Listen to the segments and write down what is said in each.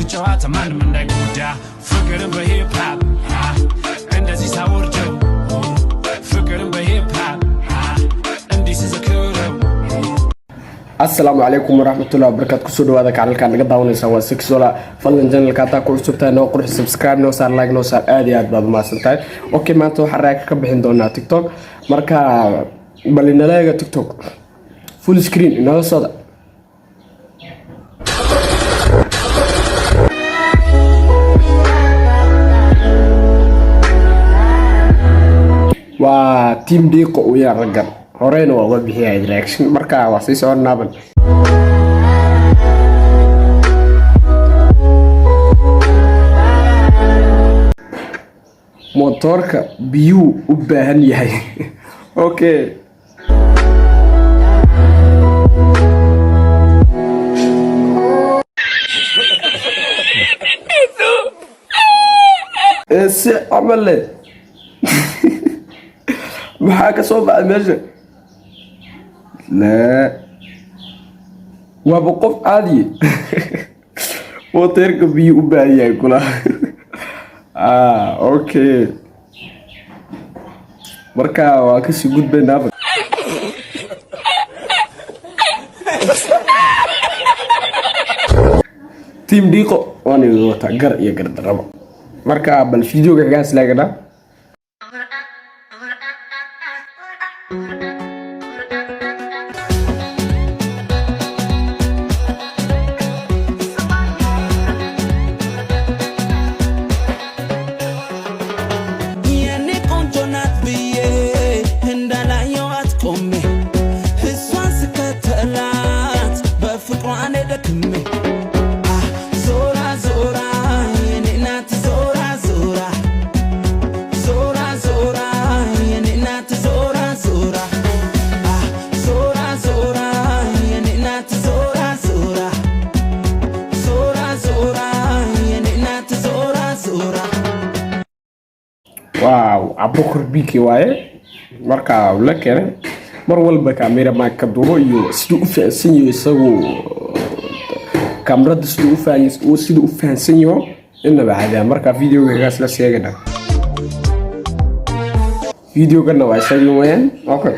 በፍቅር ጨዋታ ማንም እንዳይጎዳ ፍቅርን በሂፕ ሆፕ እንደዚህ ሳወርደው ፍቅርን በሂፕ ሆፕ እንዲህ ስዘክረው السلام عليكم ورحمة الله وبركاته كسر هذا كان كان نقدر نسوي سكسولا فلان جنرال كاتا كل سبتة نوقر سبسكرايب نوصل لايك نوصل آديات بعد ما سنتين أوكي ما أنتوا حرك كبحين دونا تيك توك مركا بلينا لاقي تيك توك فول سكرين إنه صدق وتيم ديقو ويا رجال horeyna waa uga bixiyay direction marka waa sii soconaaban motorka biyu u baahan yahay okay ese amale maxaa ka soo baxay meesha لا وابقف عادي وطيرك بي وبايا كلها اوكي مركا واكسي جود بينافق تيم ديقو واني وتا قر يا قر دربا مركا بالفيديو كاس لاغنا واو عبوكر بيكي واي marka la keenay mar walba camera ma ka duubo iyo sidoo u fahansan yahay isagu kamarada sidoo u fahansan yahay inaba caadi marka video-ga gaas la sheegana video-ga waa sheegay weyn okay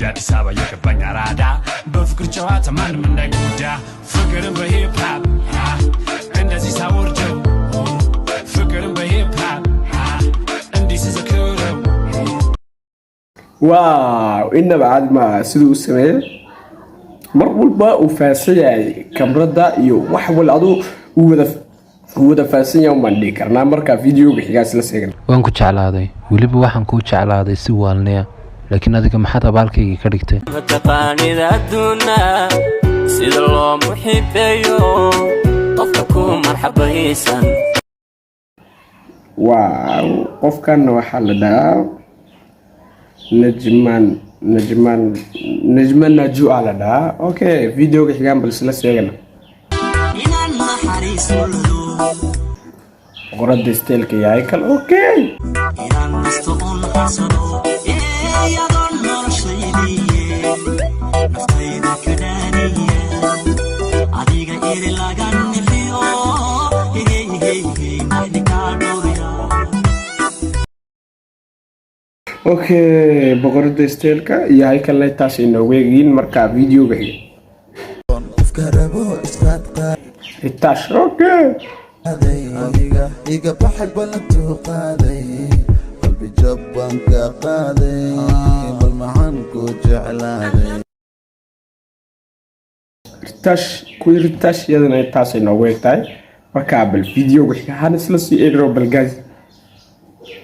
አዲስ አበባ የገባኝ አራዳ በፍቅር ጨዋታ ማንም እንዳይጎዳ ፍቅርን በሂፕ ሆፕ እንደዚህ ሳወርደው ፍቅርን በሂፕ ሆፕ እንዲህ ስዘክረው ዋው إن بعد ما sidoo sameeyay mar walba uu faasayay kamarada iyo wax walba wada faasayay uma dhig karna marka video-ga xigaas la seegan waan ku jeclaaday waliba waxaan ku jeclaaday si waalnaa لكن هذيك ما حدا بالكي كدغتay تقانيد aduna sida loo muhibayo qofku marxabaysan waaw qofkan waxa la daa najman naju ala daa okay video-ga xigaan bal isla seegana inaan naxariiso qorada steelka yahay kal okay inaan nasto on xasado اوكي بقرد استيلكا يا هيك الله تاسي انه ويغين مركا فيديو بهي التاش اوكي ايغا بحب انتو قادي قلبي جبانك قادي بالمعنكو جعلادي التاش كوير التاش يدنا تاسي انه ويغتاي مركا بالفيديو بهي هانس لسي ايرو بالغاز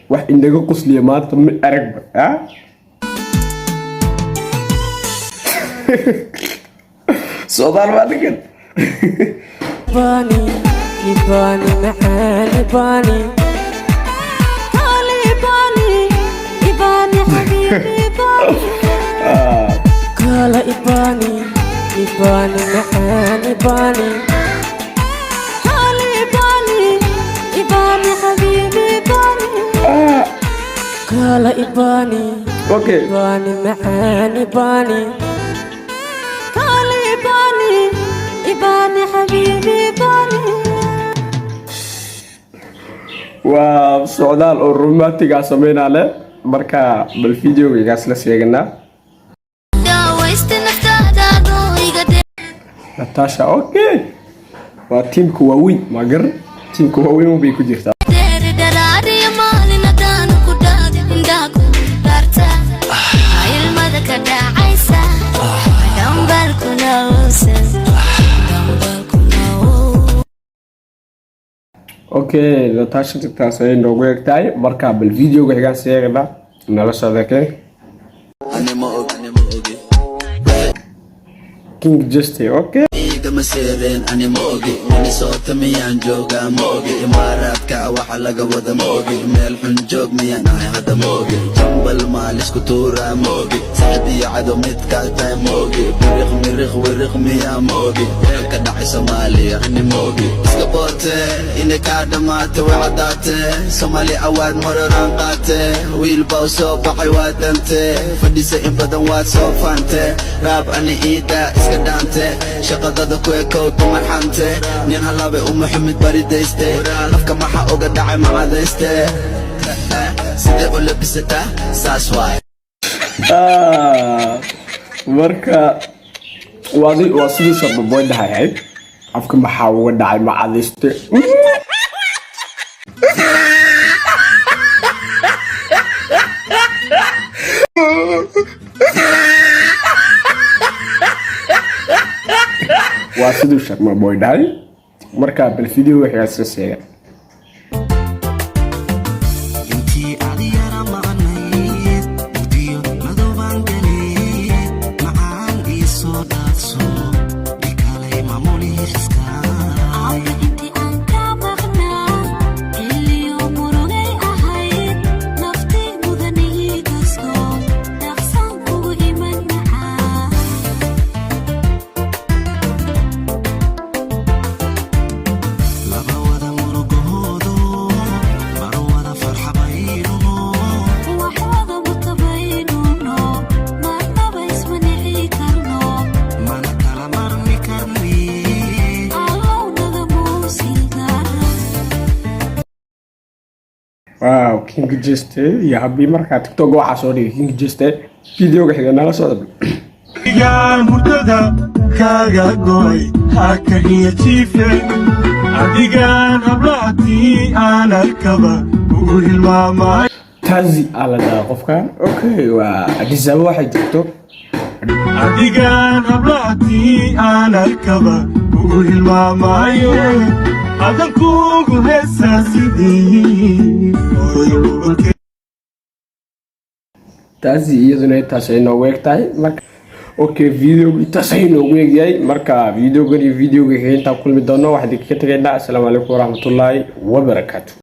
wax indaga qosliya maanta ma aragba Sodal waa dhigan إباني إباني معان إباني كالي إباني إباني حبيبي إباني كالا إباني إباني معان إباني كالي إباني إباني حبيبي إباني كالا إباني اوكي إباني معان إباني كالي إباني إباني حبيبي إباني waa socdaal oo romantiga sameynaa leh marka bal videogaas la sheeganaa Natasha okay waa teamku waaweyn magar teamku waaweyn bay ku jirtaa okay Natasha tiktaas ay noogu egtahay marka bal videoga xigaan sheeganaa nala socodkeen King Justy okay كما سيرين أنا موجي من صوت ميان جوجا موجي إمارات كأوح لقى وذا موجي ميل حنجوج ميان هذا موجي جنب المالش كتورة موجي سعدي عدو متكالتا موجي بريخ مريخ وريخ ميان موجي كدعي سومالي أنا موجي سكبوتي إني كادمات وعداتي سومالي عواد مرران قاتي ويل باوسو بحي وادنتي فدي سئن بدن واد صوفانتي راب أني إيدا إسكدانتي شقدد كويكو تمرحانتي نين هلابي محمد بارديستي نفكا محا اوغا داعي معاديستي سيدي قول لبستا ساسواي marka waa sidii shababoy dhahay afka maxaa uga dhacay macadiste waa sidii shababoy dhahay marka bal video waxaas la sheegay Wow, King Justy ya habi marka TikTok waxa soo dhigay King Justy video xiga nala socdo Igan murtada kaga goy haka iyo tiife adigan hablati ana kaba ugu hilmaamay tazi ala da qofkan okay waa adisaba waxay jirto adigan hablati ana kaba ugu hilmaamayo adan kugu heesasidii tazi iyaduna intaas ay noogu egtahay marka okay video intaas ay noogu egyahay marka videogan iyo videoga inta kulmi doono waxaan idinka tagaynaa assalaamu calaykum waraxmatullaahi wabarakaatuh